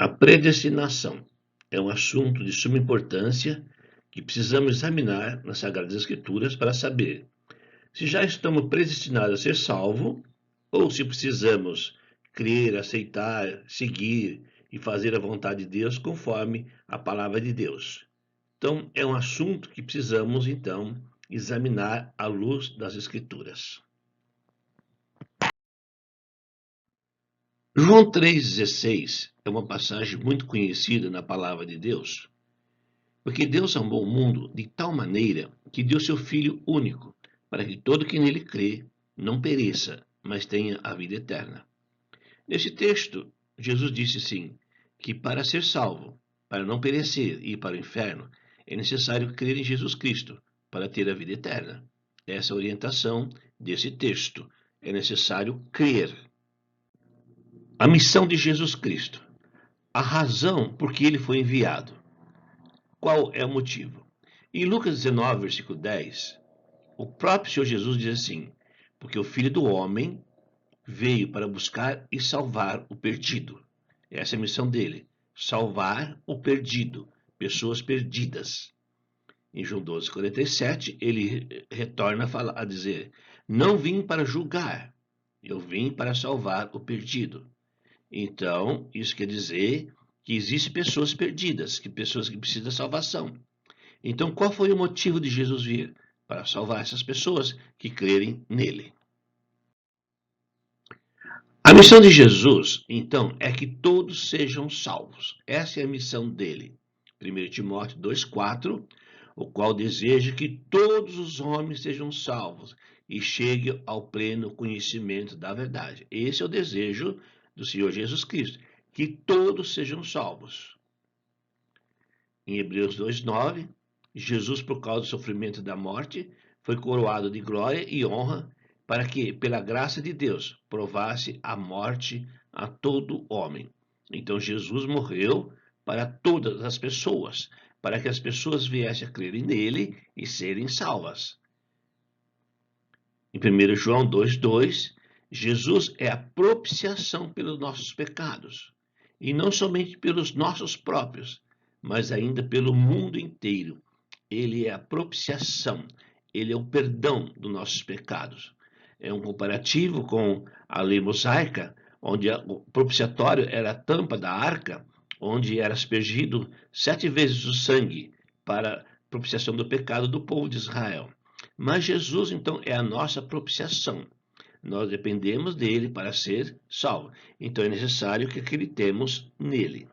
A predestinação é um assunto de suma importância que precisamos examinar nas Sagradas Escrituras para saber se já estamos predestinados a ser salvos ou se precisamos crer, aceitar, seguir e fazer a vontade de Deus conforme a palavra de Deus. Então, é um assunto que precisamos, então, examinar à luz das Escrituras. João 3,16 é uma passagem muito conhecida na palavra de Deus, porque Deus amou o mundo de tal maneira que deu seu Filho único, para que todo que nele crê não pereça, mas tenha a vida eterna. Nesse texto, Jesus disse sim, que para ser salvo, para não perecer e ir para o inferno, é necessário crer em Jesus Cristo para ter a vida eterna. Essa é a orientação desse texto. É necessário crer. A missão de Jesus Cristo. A razão por que ele foi enviado. Qual é o motivo? Em Lucas 19, versículo 10, o próprio Senhor Jesus diz assim: porque o Filho do Homem veio para buscar e salvar o perdido. Essa é a missão dele, salvar o perdido, pessoas perdidas. Em João 12:47, ele retorna a dizer: não vim para julgar, eu vim para salvar o perdido. Então, isso quer dizer que existem pessoas perdidas, que pessoas que precisam da salvação. Então, qual foi o motivo de Jesus vir? Para salvar essas pessoas que crerem nele. A missão de Jesus, então, é que todos sejam salvos. Essa é a missão dele. 1 Timóteo 2,4, o qual deseja que todos os homens sejam salvos e cheguem ao pleno conhecimento da verdade. Esse é o desejo do Senhor Jesus Cristo, que todos sejam salvos. Em Hebreus 2,9, Jesus, por causa do sofrimento da morte, foi coroado de glória e honra para que, pela graça de Deus, provasse a morte a todo homem. Então, Jesus morreu para todas as pessoas, para que as pessoas viessem a crerem nele e serem salvas. Em 1 João 2,2, Jesus é a propiciação pelos nossos pecados, e não somente pelos nossos próprios, mas ainda pelo mundo inteiro. Ele é a propiciação, ele é o perdão dos nossos pecados. É um comparativo com a lei mosaica, onde o propiciatório era a tampa da arca, onde era aspergido 7 vezes o sangue para propiciação do pecado do povo de Israel. Mas Jesus, então, é a nossa propiciação. Nós dependemos dele para ser salvo. Então é necessário que acreditemos nele.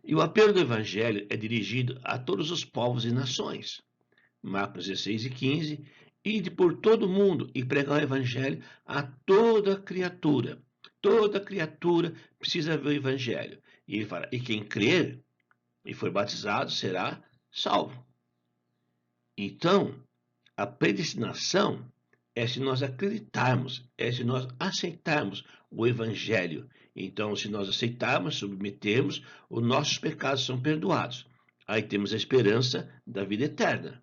E o apelo do Evangelho é dirigido a todos os povos e nações. Marcos 16:15, ide por todo o mundo e pregar o Evangelho a toda criatura. Toda criatura precisa ver o Evangelho. E ele fala, e quem crer e for batizado será salvo. Então, a predestinação é se nós acreditarmos, é se nós aceitarmos o Evangelho. Então, se nós aceitarmos, submetermos, os nossos pecados são perdoados. Aí temos a esperança da vida eterna.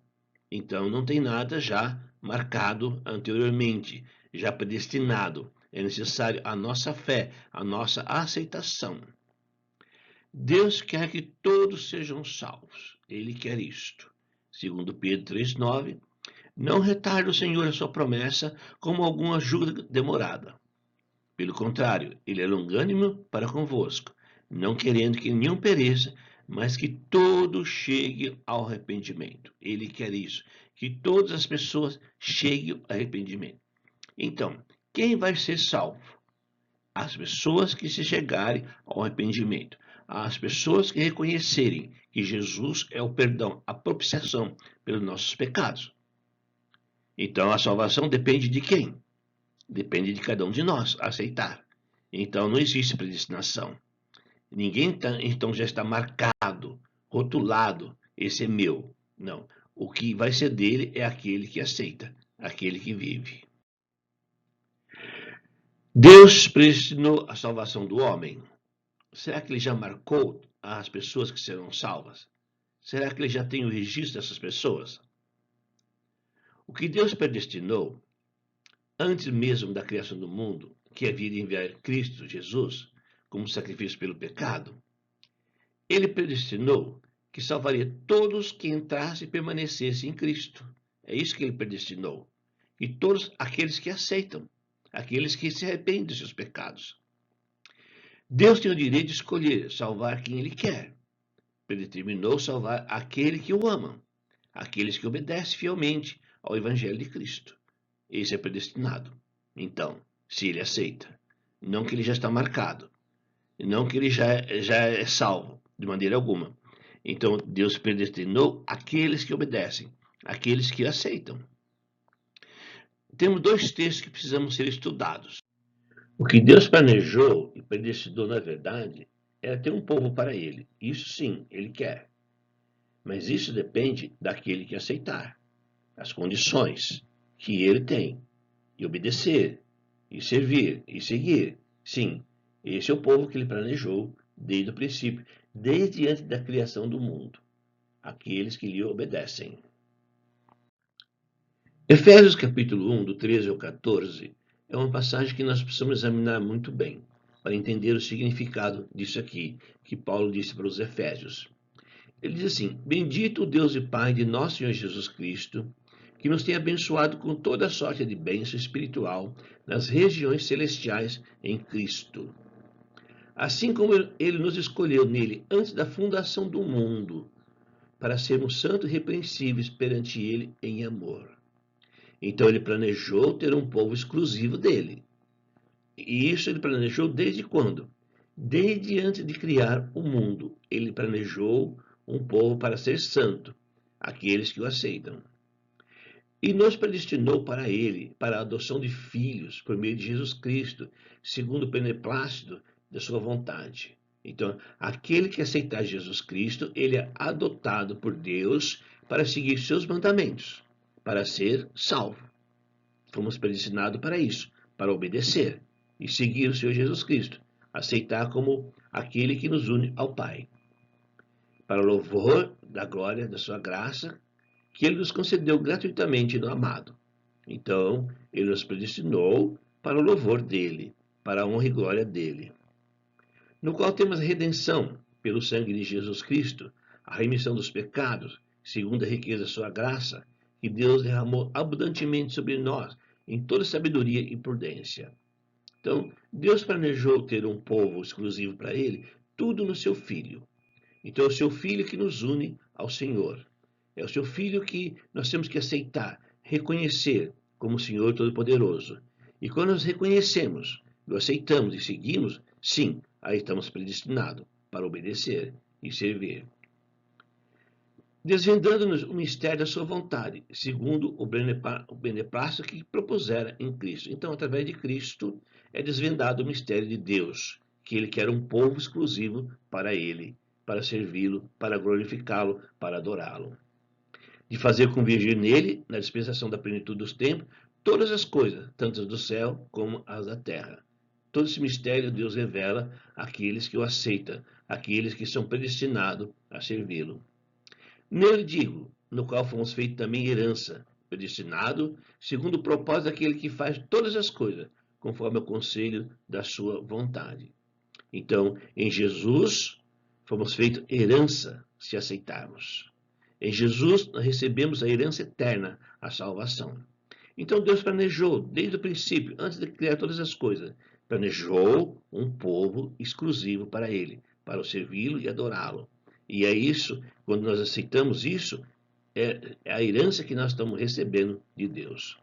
Então, não tem nada já marcado anteriormente, já predestinado. É necessário a nossa fé, a nossa aceitação. Deus quer que todos sejam salvos. Ele quer isto. Segundo Pedro 3,9, não retarda o Senhor a sua promessa, como alguma julga demorada. Pelo contrário, ele é longânimo para convosco, não querendo que nenhum pereça, mas que todos cheguem ao arrependimento. Ele quer isso, que todas as pessoas cheguem ao arrependimento. Então, quem vai ser salvo? As pessoas que se chegarem ao arrependimento. As pessoas que reconhecerem que Jesus é o perdão, a propiciação pelos nossos pecados. Então, a salvação depende de quem? Depende de cada um de nós aceitar. Então, não existe predestinação. Ninguém então já está marcado, rotulado, esse é meu. Não. O que vai ser dele é aquele que aceita, aquele que vive. Deus predestinou a salvação do homem. Será que ele já marcou as pessoas que serão salvas? Será que ele já tem o registro dessas pessoas? O que Deus predestinou, antes mesmo da criação do mundo, que havia de enviar Cristo Jesus, como sacrifício pelo pecado, ele predestinou que salvaria todos que entrassem e permanecessem em Cristo. É isso que ele predestinou. E todos aqueles que aceitam, aqueles que se arrependem dos seus pecados. Deus tem o direito de escolher salvar quem ele quer. Predeterminou salvar aquele que o ama, aqueles que obedecem fielmente ao Evangelho de Cristo. Esse é predestinado. Então, se ele aceita, não que ele já está marcado, não que ele já é salvo, de maneira alguma. Então, Deus predestinou aqueles que obedecem, aqueles que aceitam. Temos dois textos que precisamos ser estudados. O que Deus planejou e predestinou, na verdade, era ter um povo para ele. Isso sim, ele quer. Mas isso depende daquele que aceitar as condições que ele tem, e obedecer, e servir, e seguir. Sim, esse é o povo que ele planejou desde o princípio, desde antes da criação do mundo, aqueles que lhe obedecem. Efésios capítulo 1, do 13 ao 14, é uma passagem que nós precisamos examinar muito bem, para entender o significado disso aqui, que Paulo disse para os Efésios. Ele diz assim: Bendito o Deus e Pai de nosso Senhor Jesus Cristo, que nos tem abençoado com toda sorte de bênção espiritual nas regiões celestiais em Cristo. Assim como ele nos escolheu nele antes da fundação do mundo, para sermos santos e repreensíveis perante ele em amor. Então ele planejou ter um povo exclusivo dele. E isso ele planejou desde quando? Desde antes de criar o mundo. Ele planejou um povo para ser santo, aqueles que o aceitam. E nos predestinou para ele, para a adoção de filhos, por meio de Jesus Cristo, segundo o beneplácito da sua vontade. Então, aquele que aceitar Jesus Cristo, ele é adotado por Deus para seguir seus mandamentos, para ser salvo. Fomos predestinados para isso, para obedecer e seguir o Senhor Jesus Cristo, aceitar como aquele que nos une ao Pai, para o louvor da glória da sua graça, que ele nos concedeu gratuitamente no amado. Então, ele nos predestinou para o louvor dele, para a honra e glória dele, no qual temos a redenção pelo sangue de Jesus Cristo, a remissão dos pecados, segundo a riqueza da sua graça, que Deus derramou abundantemente sobre nós, em toda sabedoria e prudência. Então, Deus planejou ter um povo exclusivo para ele, tudo no seu Filho. Então, é o seu Filho que nos une ao Senhor. É o seu Filho que nós temos que aceitar, reconhecer como Senhor Todo-Poderoso. E quando nós reconhecemos, nós aceitamos e seguimos, sim, aí estamos predestinados para obedecer e servir. Desvendando-nos o mistério da sua vontade, segundo o beneplácito que propusera em Cristo. Então, através de Cristo, é desvendado o mistério de Deus, que ele quer um povo exclusivo para ele, para servi-lo, para glorificá-lo, para adorá-lo. De fazer convergir nele, na dispensação da plenitude dos tempos, todas as coisas, tanto as do céu como as da terra. Todo esse mistério Deus revela àqueles que o aceitam, àqueles que são predestinados a servi-lo. Nele digo, no qual fomos feitos também herança, predestinado, segundo o propósito daquele que faz todas as coisas, conforme o conselho da sua vontade. Então, em Jesus, fomos feitos herança, se aceitarmos. Em Jesus, nós recebemos a herança eterna, a salvação. Então, Deus planejou, desde o princípio, antes de criar todas as coisas, planejou um povo exclusivo para ele, para o servi-lo e adorá-lo. E é isso, quando nós aceitamos isso, é a herança que nós estamos recebendo de Deus.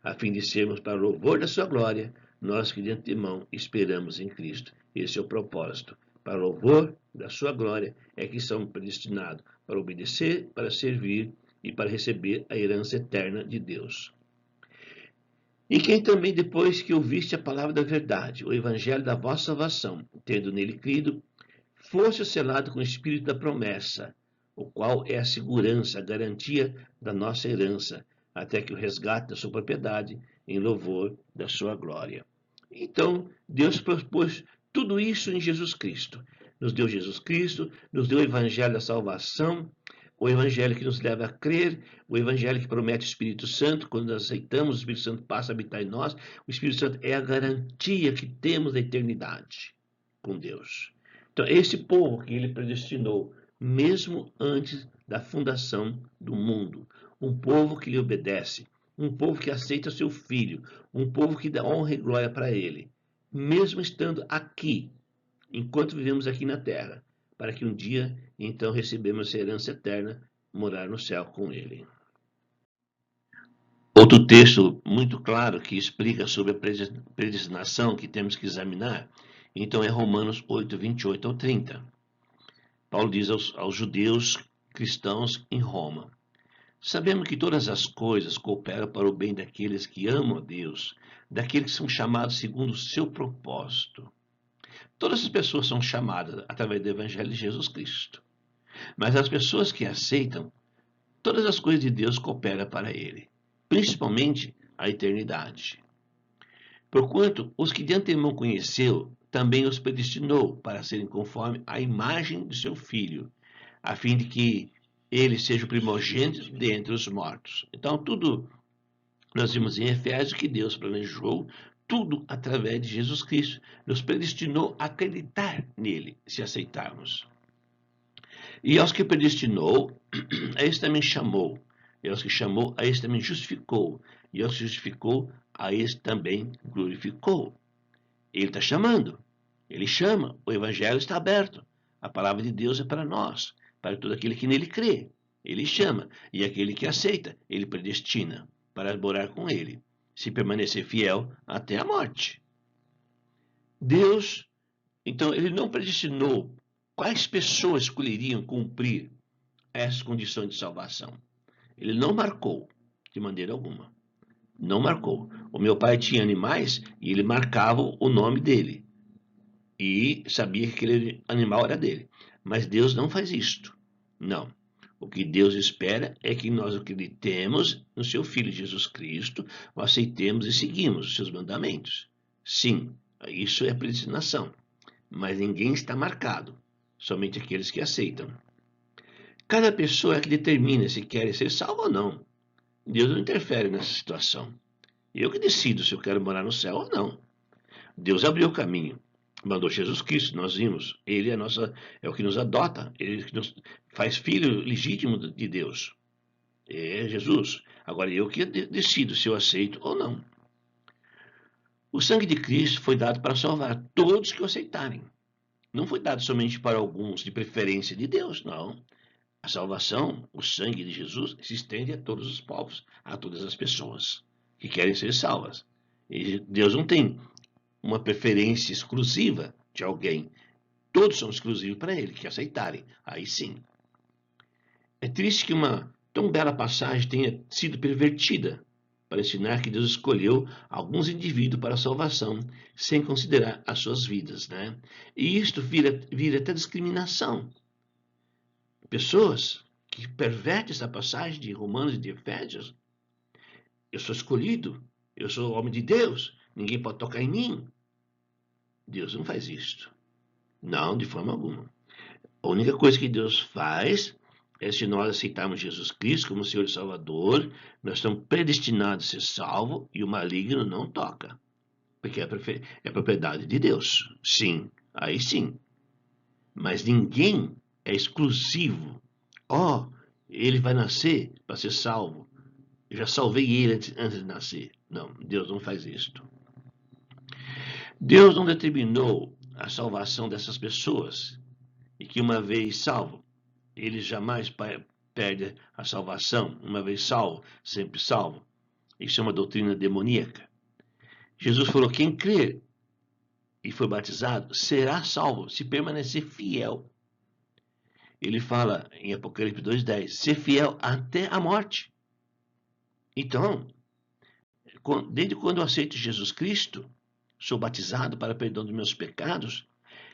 A fim de sermos para o louvor da sua glória, nós que de antemão esperamos em Cristo. Esse é o propósito. Para o louvor da sua glória é que somos predestinados para obedecer, para servir e para receber a herança eterna de Deus. E quem também, depois que ouviste a palavra da verdade, o evangelho da vossa salvação, tendo nele crido, fosse selado com o espírito da promessa, o qual é a segurança, a garantia da nossa herança, até que o resgate da sua propriedade em louvor da sua glória. Então, Deus propôs tudo isso em Jesus Cristo. Nos deu Jesus Cristo, nos deu o evangelho da salvação, o evangelho que nos leva a crer, o evangelho que promete o Espírito Santo. Quando nós aceitamos, o Espírito Santo passa a habitar em nós. O Espírito Santo é a garantia que temos da eternidade. com Deus. Então, esse povo que ele predestinou, mesmo antes da fundação do mundo, um povo que lhe obedece, um povo que aceita seu filho, um povo que dá honra e glória para ele, mesmo estando aqui, enquanto vivemos aqui na terra, para que um dia, então, recebamos a herança eterna, morar no céu com ele. Outro texto muito claro que explica sobre a predestinação que temos que examinar, então é Romanos 8, 28 ao 30. Paulo diz aos judeus cristãos em Roma: sabemos que todas as coisas cooperam para o bem daqueles que amam a Deus, daqueles que são chamados segundo o seu propósito. Todas as pessoas são chamadas através do Evangelho de Jesus Cristo. Mas as pessoas que aceitam, todas as coisas de Deus cooperam para ele, principalmente a eternidade. Porquanto os que de antemão conheceu, também os predestinou para serem conforme a imagem de seu Filho, a fim de que ele seja o primogênito dentre os mortos. Então, tudo, nós vimos em Efésios que Deus planejou tudo através de Jesus Cristo, nos predestinou a acreditar nele, se aceitarmos. E aos que predestinou, a esse também chamou. E aos que chamou, a esse também justificou. E aos que justificou, a esse também glorificou. Ele está chamando. Ele chama. O evangelho está aberto. A palavra de Deus é para nós, para todo aquele que nele crê. Ele chama. E aquele que aceita, ele predestina para morar com ele, se permanecer fiel até a morte. Deus, então, ele não predestinou quais pessoas escolheriam cumprir essas condições de salvação. Ele não marcou de maneira alguma. Não marcou. O meu pai tinha animais e ele marcava o nome dele. E sabia que aquele animal era dele. Mas Deus não faz isto. Não. O que Deus espera é que nós acreditemos no seu Filho Jesus Cristo, o aceitemos e seguimos os seus mandamentos. Sim, isso é predestinação. Mas ninguém está marcado. Somente aqueles que aceitam. Cada pessoa é que determina se quer ser salvo ou não. Deus não interfere nessa situação. Eu que decido se eu quero morar no céu ou não. Deus abriu o caminho. Mandou Jesus Cristo, nós vimos. Ele é o que nos adota. Ele que nos faz filho legítimo de Deus. É Jesus. Agora eu que decido se eu aceito ou não. O sangue de Cristo foi dado para salvar todos que o aceitarem. Não foi dado somente para alguns de preferência de Deus, não. A salvação, o sangue de Jesus, se estende a todos os povos, a todas as pessoas que querem ser salvas. E Deus não tem uma preferência exclusiva de alguém. Todos são exclusivos para ele, que aceitarem. Aí sim. É triste que uma tão bela passagem tenha sido pervertida para ensinar que Deus escolheu alguns indivíduos para a salvação, sem considerar as suas vidas, né? E isto vira até discriminação. Pessoas que pervertem essa passagem de Romanos e de Efésios. Eu sou escolhido, eu sou homem de Deus, ninguém pode tocar em mim. Deus não faz isto. Não, de forma alguma. A única coisa que Deus faz é se nós aceitarmos Jesus Cristo como Senhor e Salvador, nós estamos predestinados a ser salvos e o maligno não toca. Porque é propriedade de Deus. Sim, aí sim. Mas ninguém é exclusivo. Ele vai nascer para ser salvo. Eu já salvei ele antes de nascer. Não, Deus não faz isto. Deus não determinou a salvação dessas pessoas. E que uma vez salvo, ele jamais perde a salvação. Uma vez salvo, sempre salvo. Isso é uma doutrina demoníaca. Jesus falou: quem crer e foi batizado será salvo se permanecer fiel. Ele fala em Apocalipse 2:10, ser fiel até a morte. Então, desde quando eu aceito Jesus Cristo, sou batizado para perdão dos meus pecados,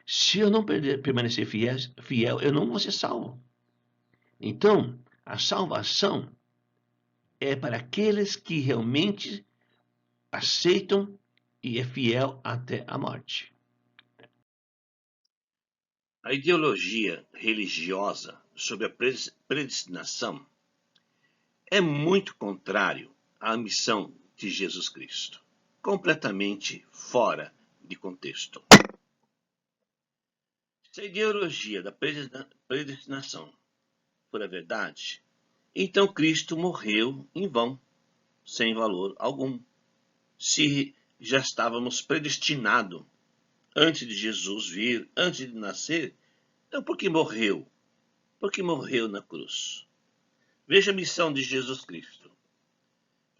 se eu não permanecer fiel, eu não vou ser salvo. Então, a salvação é para aqueles que realmente aceitam e é fiel até a morte. A ideologia religiosa sobre a predestinação é muito contrário à missão de Jesus Cristo, completamente fora de contexto. Se a ideologia da predestinação for a verdade, então Cristo morreu em vão, sem valor algum. Se já estávamos predestinados antes de Jesus vir, antes de nascer, então por que morreu? Por que morreu na cruz? Veja a missão de Jesus Cristo.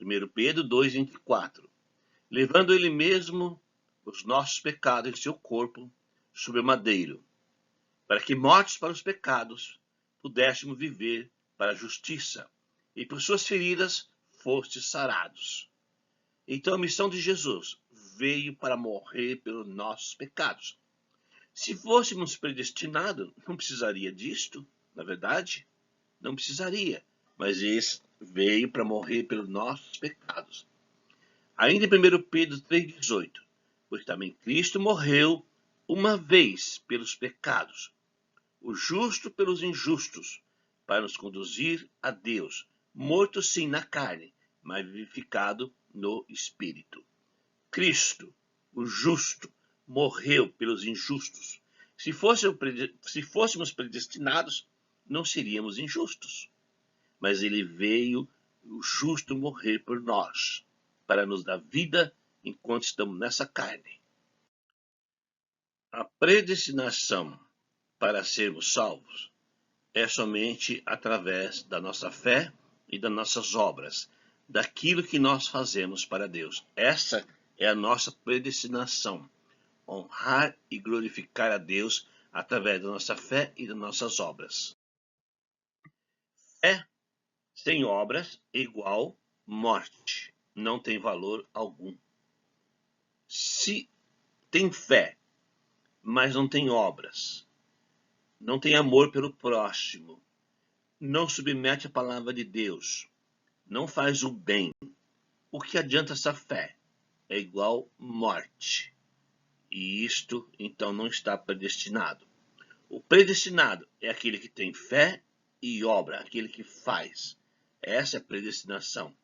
1 Pedro 2,24. Levando ele mesmo os nossos pecados em seu corpo sobre o madeiro, para que, mortos para os pecados, pudéssemos viver para a justiça, e por suas feridas fostes sarados. Então a missão de Jesus veio para morrer pelos nossos pecados. Se fôssemos predestinados, não precisaria disto, na verdade, não precisaria, mas esse veio para morrer pelos nossos pecados. Ainda em 1 Pedro 3,18, pois também Cristo morreu uma vez pelos pecados, o justo pelos injustos, para nos conduzir a Deus, morto sim na carne, mas vivificado no Espírito. Cristo, o justo, morreu pelos injustos. Se fôssemos predestinados, não seríamos injustos. Mas ele veio, o justo, morrer por nós, para nos dar vida enquanto estamos nessa carne. A predestinação para sermos salvos é somente através da nossa fé e das nossas obras, daquilo que nós fazemos para Deus. Essa é a nossa predestinação, honrar e glorificar a Deus através da nossa fé e das nossas obras. Fé sem obras é igual morte, não tem valor algum. Se tem fé, mas não tem obras, não tem amor pelo próximo, não submete a palavra de Deus, não faz o bem, o que adianta essa fé? É igual morte. E isto, então, não está predestinado. O predestinado é aquele que tem fé e obra, aquele que faz. Essa é a predestinação.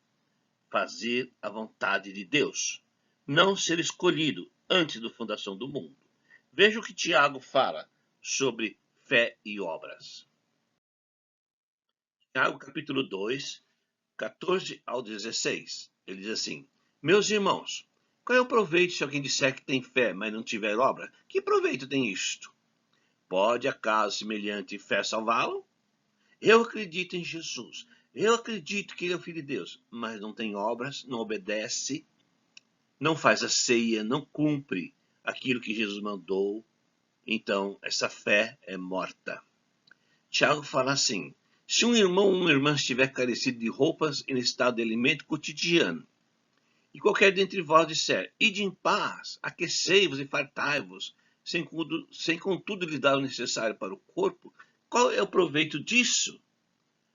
Fazer a vontade de Deus. Não ser escolhido antes da fundação do mundo. Veja o que Tiago fala sobre fé e obras. Tiago, capítulo 2, 14 ao 16. Ele diz assim: meus irmãos, qual é o proveito se alguém disser que tem fé, mas não tiver obra? Que proveito tem isto? Pode acaso semelhante fé salvá-lo? Eu acredito em Jesus. Eu acredito que ele é o Filho de Deus, mas não tem obras, não obedece, não faz a ceia, não cumpre aquilo que Jesus mandou. Então, essa fé é morta. Tiago fala assim: se um irmão ou uma irmã estiver carecido de roupas em estado de alimento cotidiano, e qualquer dentre vós disser, ide em paz, aquecei-vos e fartai-vos, sem contudo lhe dar o necessário para o corpo, qual é o proveito disso?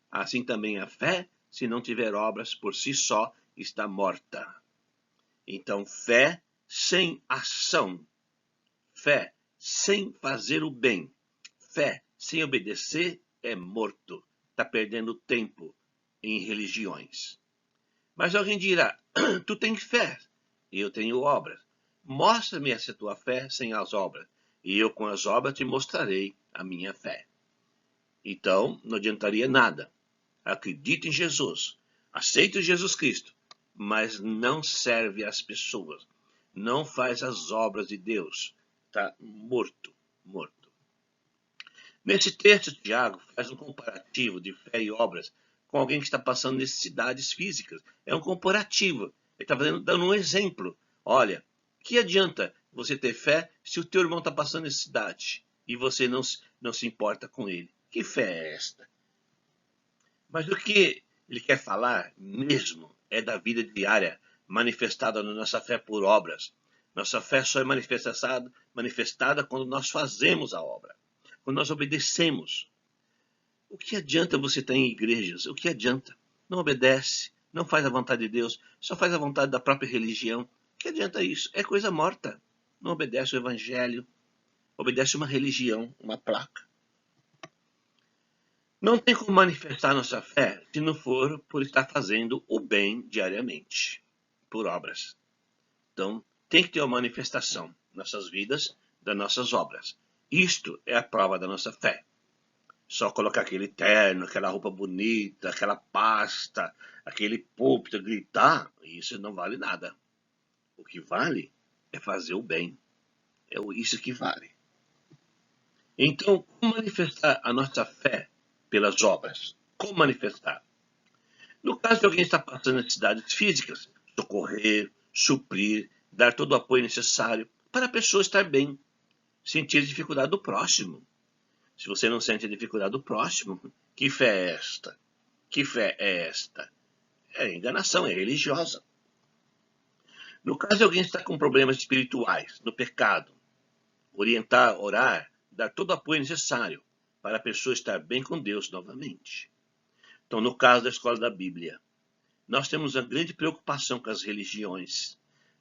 Assim também a fé, se não tiver obras, por si só está morta. Então, fé sem ação, fé sem fazer o bem, fé sem obedecer é morto. Está perdendo tempo em religiões. Mas alguém dirá, tu tens fé, e eu tenho obras. Mostra-me essa tua fé sem as obras, e eu com as obras te mostrarei a minha fé. Então, não adiantaria nada. Acredita em Jesus, aceita Jesus Cristo, mas não serve às pessoas, não faz as obras de Deus. Está morto, morto. Nesse texto, Tiago faz um comparativo de fé e obras com alguém que está passando necessidades físicas. É um comparativo. Ele está dando um exemplo. Olha, que adianta você ter fé se o teu irmão está passando necessidade e você não se importa com ele? Que fé é esta? Mas o que ele quer falar mesmo é da vida diária, manifestada na nossa fé por obras. Nossa fé só é manifestada quando nós fazemos a obra, quando nós obedecemos. O que adianta você estar em igrejas? O que adianta? Não obedece, não faz a vontade de Deus, só faz a vontade da própria religião. O que adianta isso? É coisa morta. Não obedece o evangelho, obedece uma religião, uma placa. Não tem como manifestar nossa fé se não for por estar fazendo o bem diariamente, por obras. Então, tem que ter uma manifestação nas nossas vidas das nossas obras. Isto é a prova da nossa fé. Só colocar aquele terno, aquela roupa bonita, aquela pasta, aquele púlpito, gritar, isso não vale nada. O que vale é fazer o bem. É isso que vale. Então, como manifestar a nossa fé pelas obras? Como manifestar? No caso de alguém estar passando necessidades físicas, socorrer, suprir, dar todo o apoio necessário para a pessoa estar bem, sentir a dificuldade do próximo. Se você não sente a dificuldade do próximo, que fé é esta? Que fé é esta? É enganação, é religiosa. No caso de alguém estar com problemas espirituais, no pecado, orientar, orar, dar todo o apoio necessário para a pessoa estar bem com Deus novamente. Então, no caso da escola da Bíblia, nós temos uma grande preocupação com as religiões,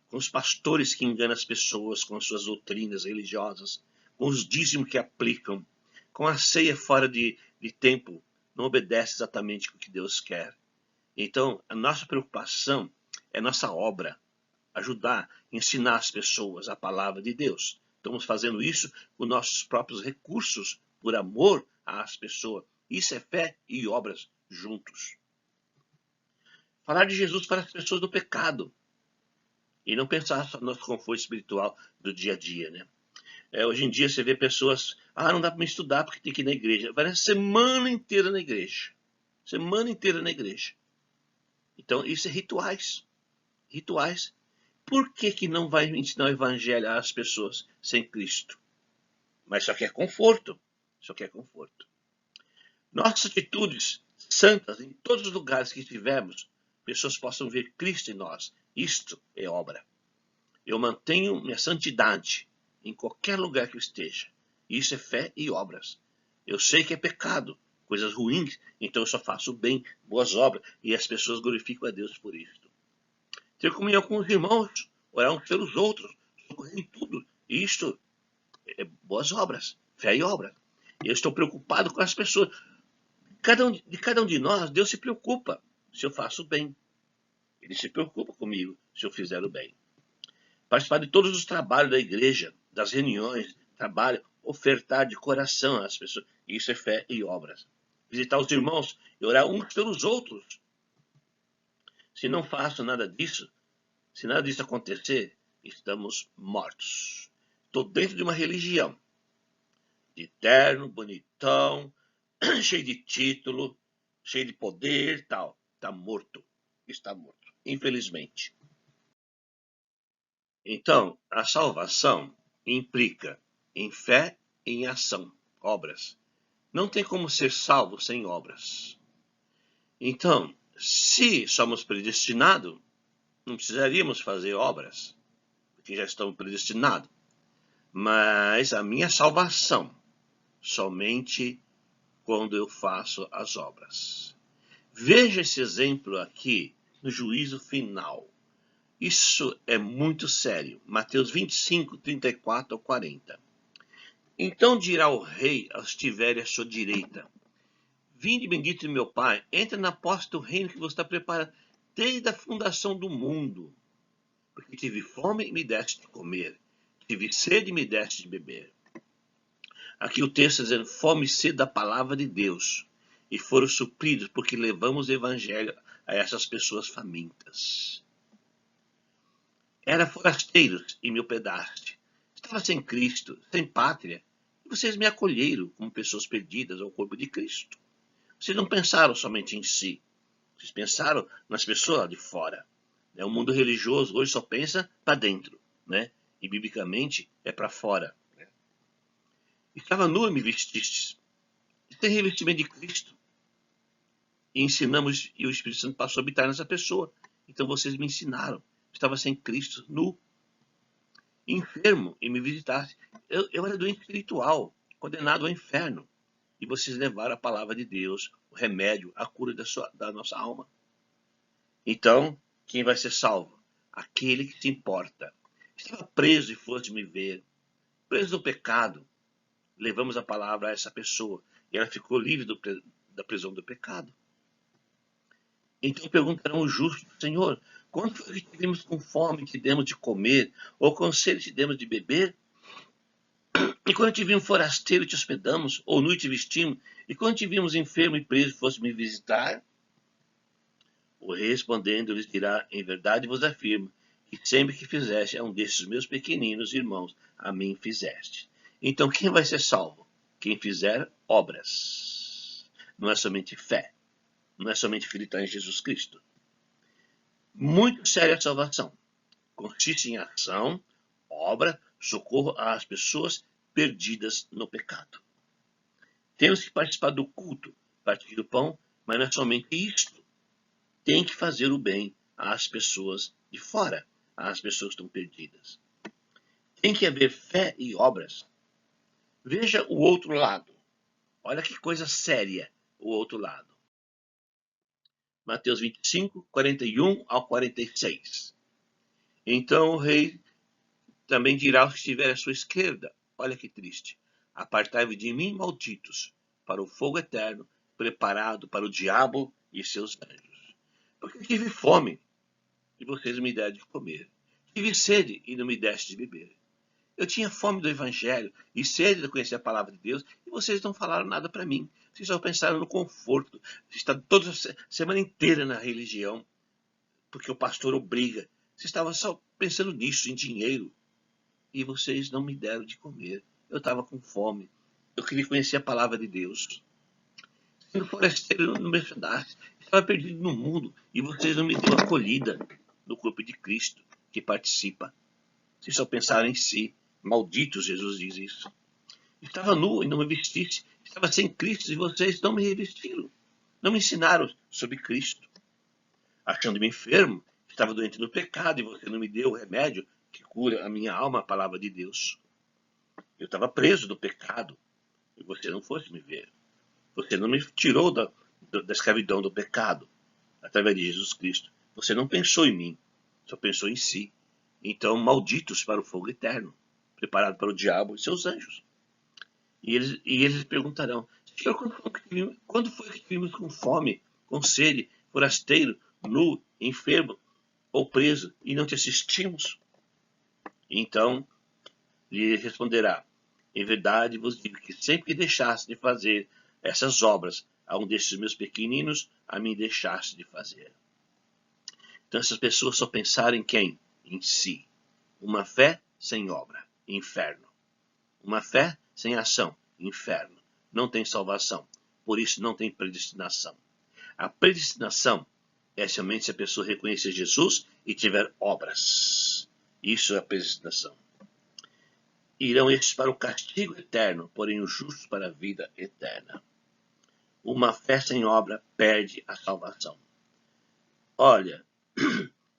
com os pastores que enganam as pessoas com as suas doutrinas religiosas, com os dízimos que aplicam, com a ceia fora de tempo, não obedece exatamente o que Deus quer. Então, a nossa preocupação é nossa obra, ajudar, ensinar as pessoas a palavra de Deus. Estamos fazendo isso com nossos próprios recursos, por amor às pessoas. Isso é fé e obras juntos. Falar de Jesus para as pessoas do pecado. E não pensar só no nosso conforto espiritual do dia a dia, né? Hoje em dia você vê pessoas, não dá para me estudar porque tem que ir na igreja. Vai a semana inteira na igreja. Semana inteira na igreja. Então, isso é rituais. Rituais. Por que não vai ensinar o evangelho às pessoas sem Cristo? Mas só quer conforto. Só quer conforto. Nossas atitudes santas em todos os lugares que estivermos, pessoas possam ver Cristo em nós. Isto é obra. Eu mantenho minha santidade em qualquer lugar que eu esteja. Isso é fé e obras. Eu sei que é pecado, coisas ruins, então eu só faço bem, boas obras, e as pessoas glorificam a Deus por isso. Ter comunhão com os irmãos, orar uns pelos outros, socorrer em tudo. Isto é boas obras, fé e obra. Eu estou preocupado com as pessoas. De cada um de nós, Deus se preocupa se eu faço bem. Ele se preocupa comigo se eu fizer o bem. Participar de todos os trabalhos da igreja, das reuniões, trabalho, ofertar de coração às pessoas. Isso é fé e obras. Visitar os irmãos e orar uns pelos outros. Se não faço nada disso, se nada disso acontecer, estamos mortos. Estou dentro de uma religião. De terno, bonitão, cheio de título, cheio de poder, tal. Está morto. Está morto. Infelizmente. Então, a salvação implica em fé e em ação, obras. Não tem como ser salvo sem obras. Então, se somos predestinados, não precisaríamos fazer obras, porque já estamos predestinados. Mas a minha salvação, somente quando eu faço as obras. Veja esse exemplo aqui no juízo final. Isso é muito sério. Mateus 25, 34 ao 40. Então dirá o rei aos que estiverem à sua direita: Vinde, bendito de meu Pai, entra na posse do reino que você está preparado desde a fundação do mundo. Porque tive fome e me deste de comer, tive sede e me deste de beber. Aqui o texto está dizendo fome e sede da palavra de Deus. E foram supridos porque levamos o evangelho a essas pessoas famintas. Era forasteiros e me hospedaste. Estava sem Cristo, sem pátria, e vocês me acolheram como pessoas perdidas ao corpo de Cristo. Vocês não pensaram somente em si, vocês pensaram nas pessoas lá de fora. O mundo religioso hoje só pensa para dentro, né? E biblicamente é para fora. Estava nu e me vestistes. Tem revestimento de Cristo. E ensinamos, e o Espírito Santo passou a habitar nessa pessoa. Então vocês me ensinaram. Estava sem Cristo, nu, enfermo, e me visitaste. Eu era doente espiritual, condenado ao inferno. E vocês levaram a palavra de Deus, o remédio, a cura da nossa alma. Então, quem vai ser salvo? Aquele que se importa. Estava preso e foste me ver. Preso do pecado. Levamos a palavra a essa pessoa. E ela ficou livre da prisão do pecado. Então perguntarão os justos: Senhor, quando foi que tivemos com fome, te demos de comer, ou com sede te demos de beber? E quando te vimos forasteiro, te hospedamos, ou nu te vestimos, e quando te vimos enfermo e preso, fosse me visitar? O rei respondendo lhes dirá, em verdade vos afirmo, que sempre que fizeste a um desses meus pequeninos irmãos, a mim fizeste. Então quem vai ser salvo? Quem fizer obras. Não é somente fé, não é somente acreditar em Jesus Cristo. Muito séria a salvação. Consiste em ação, obra, socorro às pessoas perdidas no pecado. Temos que participar do culto, partir do pão, mas não é somente isto. Tem que fazer o bem às pessoas de fora, às pessoas que estão perdidas. Tem que haver fé e obras. Veja o outro lado. Olha que coisa séria o outro lado. Mateus 25, 41 ao 46. Então o rei também dirá aos que estiverem à sua esquerda, olha que triste, apartai-vos de mim, malditos, para o fogo eterno, preparado para o diabo e seus anjos. Porque eu tive fome, e vocês me deram de comer. Tive sede, e não me deste de beber. Eu tinha fome do evangelho e sede de conhecer a palavra de Deus, e vocês não falaram nada para mim. Vocês só pensaram no conforto. Vocês estão toda a semana inteira na religião, porque o pastor obriga. Vocês estavam só pensando nisso, em dinheiro. E vocês não me deram de comer. Eu estava com fome. Eu queria conhecer a palavra de Deus. Sendo forasteiro no meu pedaço, estava perdido no mundo e vocês não me deu acolhida no corpo de Cristo que participa. Vocês só pensaram em si. Malditos, Jesus diz isso. Estava nu e não me vestisse. Estava sem Cristo e vocês não me revestiram. Não me ensinaram sobre Cristo. Achando-me enfermo, estava doente no pecado e você não me deu o remédio que cura a minha alma, a palavra de Deus. Eu estava preso do pecado e você não fosse me ver. Você não me tirou da escravidão do pecado através de Jesus Cristo. Você não pensou em mim, só pensou em si. Então, malditos para o fogo eterno, preparado para o diabo e seus anjos. E eles perguntarão, Senhor, quando foi que tivemos com fome, com sede, forasteiro, nu, enfermo ou preso, e não te assistimos? Então, lhe responderá, em verdade vos digo que sempre que deixaste de fazer essas obras a um desses meus pequeninos, a mim deixaste de fazer. Então essas pessoas só pensaram em quem? Em si. Uma fé sem obra, inferno. Uma fé sem ação, inferno. Não tem salvação. Por isso não tem predestinação. A predestinação é somente se a pessoa reconhecer Jesus e tiver obras. Isso é a predestinação. Irão estes para o castigo eterno, porém os justos para a vida eterna. Uma fé sem obra perde a salvação. Olha,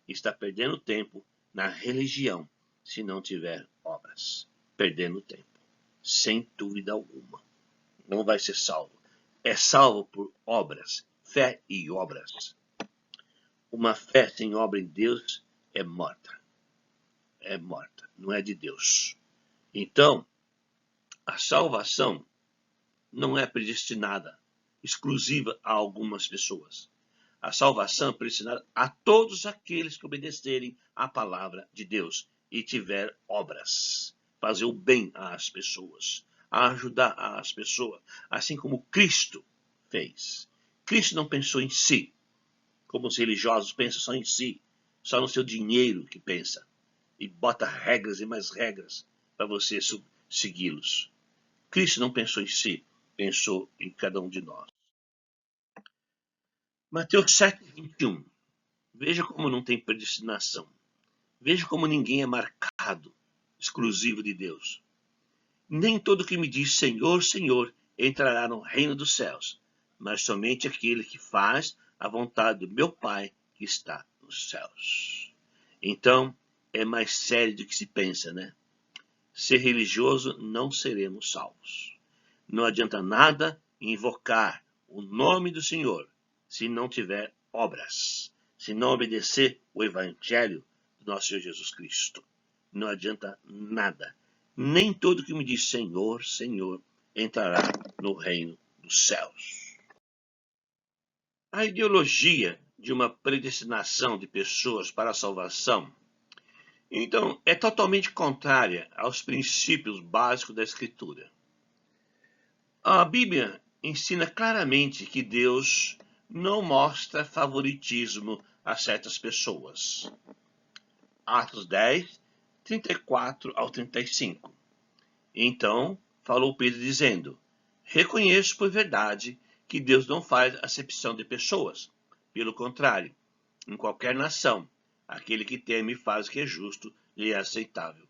está perdendo tempo na religião se não tiver obras. Perdendo tempo, sem dúvida alguma. Não vai ser salvo. É salvo por obras, fé e obras. Uma fé sem obra em Deus é morta. É morta, não é de Deus. Então, a salvação não é predestinada, exclusiva a algumas pessoas. A salvação é predestinada a todos aqueles que obedecerem à palavra de Deus e tiver obras. Fazer o bem às pessoas, a ajudar as pessoas, assim como Cristo fez. Cristo não pensou em si, como os religiosos pensam só em si, só no seu dinheiro que pensa, e bota regras e mais regras para você segui-los. Cristo não pensou em si, pensou em cada um de nós. Mateus 7, 21. Veja como não tem predestinação. Veja como ninguém é marcado, exclusivo de Deus. Nem todo que me diz Senhor, Senhor, entrará no reino dos céus, mas somente aquele que faz a vontade do meu Pai que está nos céus. Então, é mais sério do que se pensa, né? Ser religioso, não seremos salvos. Não adianta nada invocar o nome do Senhor se não tiver obras, se não obedecer o evangelho do nosso Senhor Jesus Cristo. Não adianta nada. Nem todo que me diz Senhor, Senhor, entrará no reino dos céus. A ideologia de uma predestinação de pessoas para a salvação, Então, é totalmente contrária aos princípios básicos da Escritura. A Bíblia ensina claramente que Deus não mostra favoritismo a certas pessoas. Atos 10, 34 ao 35. Então falou Pedro dizendo: reconheço por verdade que Deus não faz acepção de pessoas. Pelo contrário, em qualquer nação, aquele que teme e faz o que é justo lhe é aceitável.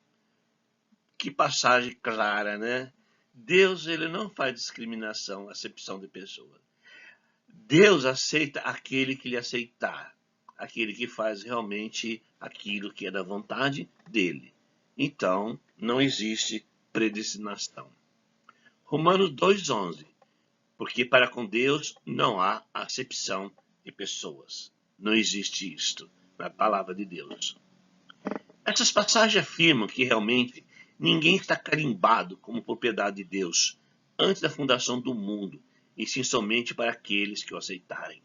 Que passagem clara, né? Deus, ele não faz discriminação, acepção de pessoas. Deus aceita aquele que lhe aceitar, aquele que faz realmente aquilo que é da vontade dele. Então, não existe predestinação. Romanos 2,11. Porque para com Deus não há acepção de pessoas. Não existe isto na palavra de Deus. Essas passagens afirmam que realmente ninguém está carimbado como propriedade de Deus antes da fundação do mundo, e sim somente para aqueles que o aceitarem.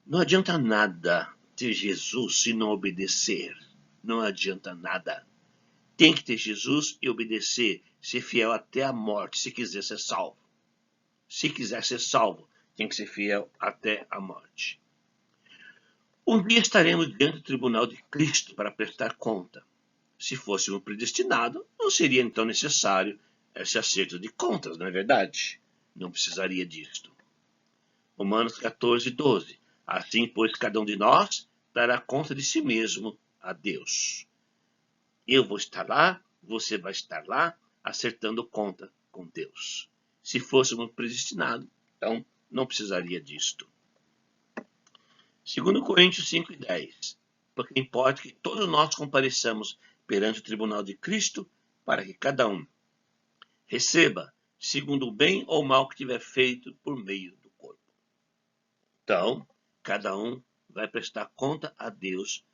Não adianta nada ter Jesus se não obedecer. Não adianta nada. Tem que ter Jesus e obedecer, ser fiel até a morte, se quiser ser salvo. Se quiser ser salvo, tem que ser fiel até a morte. Um dia estaremos diante do tribunal de Cristo para prestar conta. Se fôssemos predestinados, não seria então necessário esse acerto de contas, não é verdade? Não precisaria disto. Romanos 14, 12. Assim, pois, cada um de nós dará conta de si mesmo a Deus. Eu vou estar lá, você vai estar lá, acertando conta com Deus. Se fôssemos predestinados, então não precisaria disto. 2 Coríntios 5 e 10. Porque importa que todos nós compareçamos perante o tribunal de Cristo, para que cada um receba segundo o bem ou mal que tiver feito por meio do corpo. Então, cada um vai prestar conta a Deus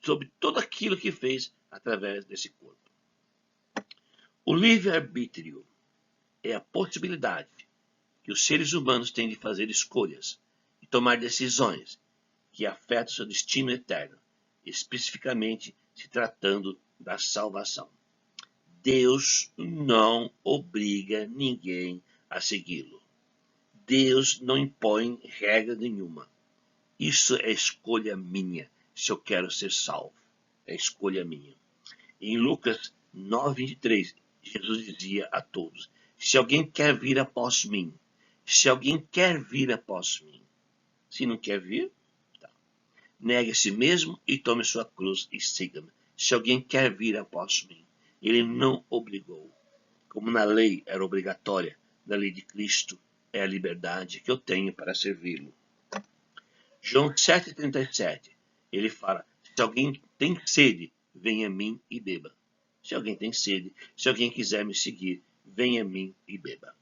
sobre tudo aquilo que fez através desse corpo. O livre-arbítrio é a possibilidade que os seres humanos têm de fazer escolhas e tomar decisões que afetam seu destino eterno, especificamente se tratando da salvação. Deus não obriga ninguém a segui-lo. Deus não impõe regra nenhuma. Isso é escolha minha, se eu quero ser salvo. É escolha minha. Em Lucas 9, 23, Jesus dizia a todos: se alguém quer vir após mim, se alguém quer vir após mim, se não quer vir, tá. Negue a si mesmo e tome sua cruz e siga-me. Se alguém quer vir após mim, ele não obrigou. Como na lei era obrigatória, na lei de Cristo é a liberdade que eu tenho para servi-lo. João 7,37, ele fala: se alguém tem sede, venha a mim e beba. Se alguém tem sede, se alguém quiser me seguir, venha a mim e beba.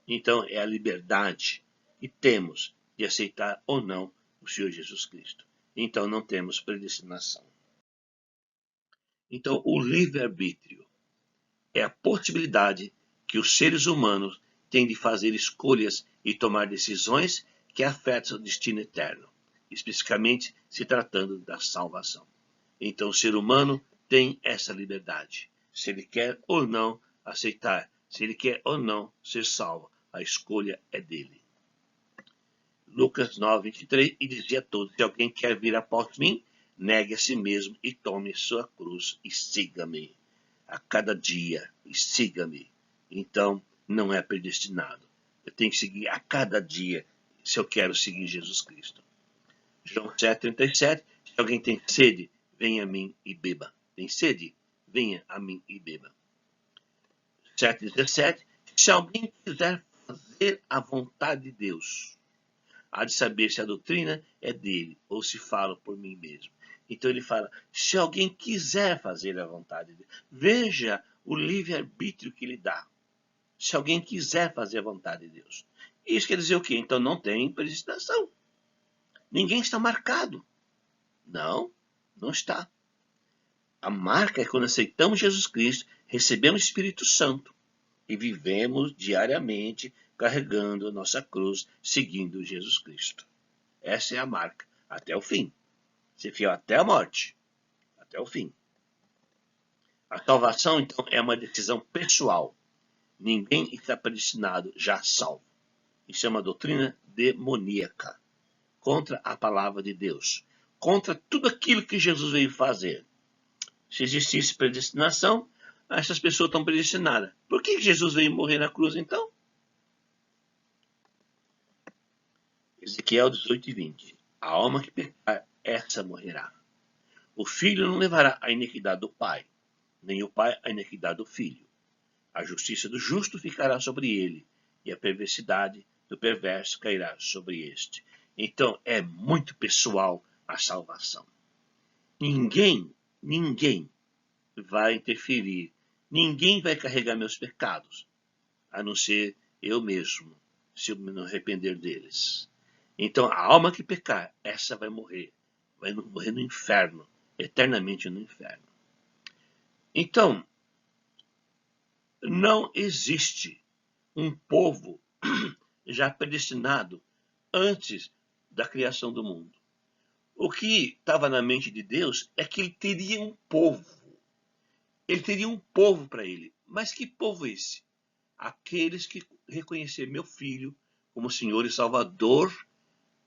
Então é a liberdade que temos de aceitar ou não o Senhor Jesus Cristo. Então não temos predestinação. Então o livre-arbítrio é a possibilidade que os seres humanos têm de fazer escolhas e tomar decisões que afetam o destino eterno, especificamente se tratando da salvação. Então o ser humano tem essa liberdade, se ele quer ou não aceitar, se ele quer ou não ser salvo, a escolha é dele. Lucas 9, 23, e dizia a todos: se alguém quer vir após mim, negue a si mesmo e tome sua cruz e siga-me a cada dia, e siga-me. Então, não é predestinado. Eu tenho que seguir a cada dia se eu quero seguir Jesus Cristo. João 7,37, se alguém tem sede, venha a mim e beba. Tem sede? Venha a mim e beba. 7,17, se alguém quiser fazer a vontade de Deus, há de saber se a doutrina é dele ou se falo por mim mesmo. Então ele fala: se alguém quiser fazer a vontade de Deus, veja o livre-arbítrio que ele dá. Se alguém quiser fazer a vontade de Deus. Isso quer dizer o quê? Então não tem predestinação. Ninguém está marcado. Não, não está. A marca é quando aceitamos Jesus Cristo, recebemos o Espírito Santo e vivemos diariamente carregando a nossa cruz, seguindo Jesus Cristo. Essa é a marca, até o fim. Ser fiel até a morte, até o fim. A salvação, então, é uma decisão pessoal. Ninguém está predestinado já salvo. Isso é uma doutrina demoníaca, contra a palavra de Deus, contra tudo aquilo que Jesus veio fazer. Se existisse predestinação, essas pessoas estão predestinadas. Por que Jesus veio morrer na cruz, então? Ezequiel 18:20. A alma que pecar, essa morrerá. O filho não levará a iniquidade do pai, nem o pai a iniquidade do filho. A justiça do justo ficará sobre ele, e a perversidade do perverso cairá sobre este. Então, é muito pessoal a salvação. Ninguém vai interferir. Ninguém vai carregar meus pecados, a não ser eu mesmo, se eu me arrepender deles. Então, a alma que pecar, essa vai morrer no inferno, eternamente no inferno. Então, não existe um povo já predestinado antes da criação do mundo. O que estava na mente de Deus é que ele teria um povo. Ele teria um povo para ele. Mas que povo é esse? Aqueles que reconhecer meu filho como Senhor e Salvador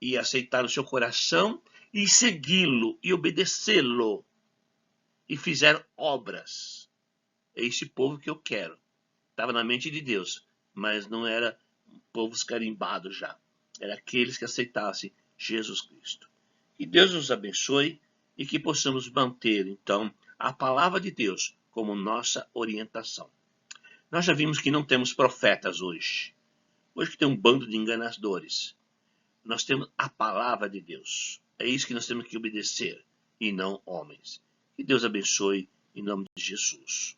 e aceitar o seu coração e segui-lo e obedecê-lo e fizer obras. É esse povo que eu quero. Estava na mente de Deus, mas não era povos carimbados já. Era aqueles que aceitassem Jesus Cristo. Que Deus nos abençoe e que possamos manter, então, a palavra de Deus como nossa orientação. Nós já vimos que não temos profetas hoje. Hoje que tem um bando de enganadores. Nós temos a palavra de Deus. É isso que nós temos que obedecer, e não homens. Que Deus abençoe em nome de Jesus.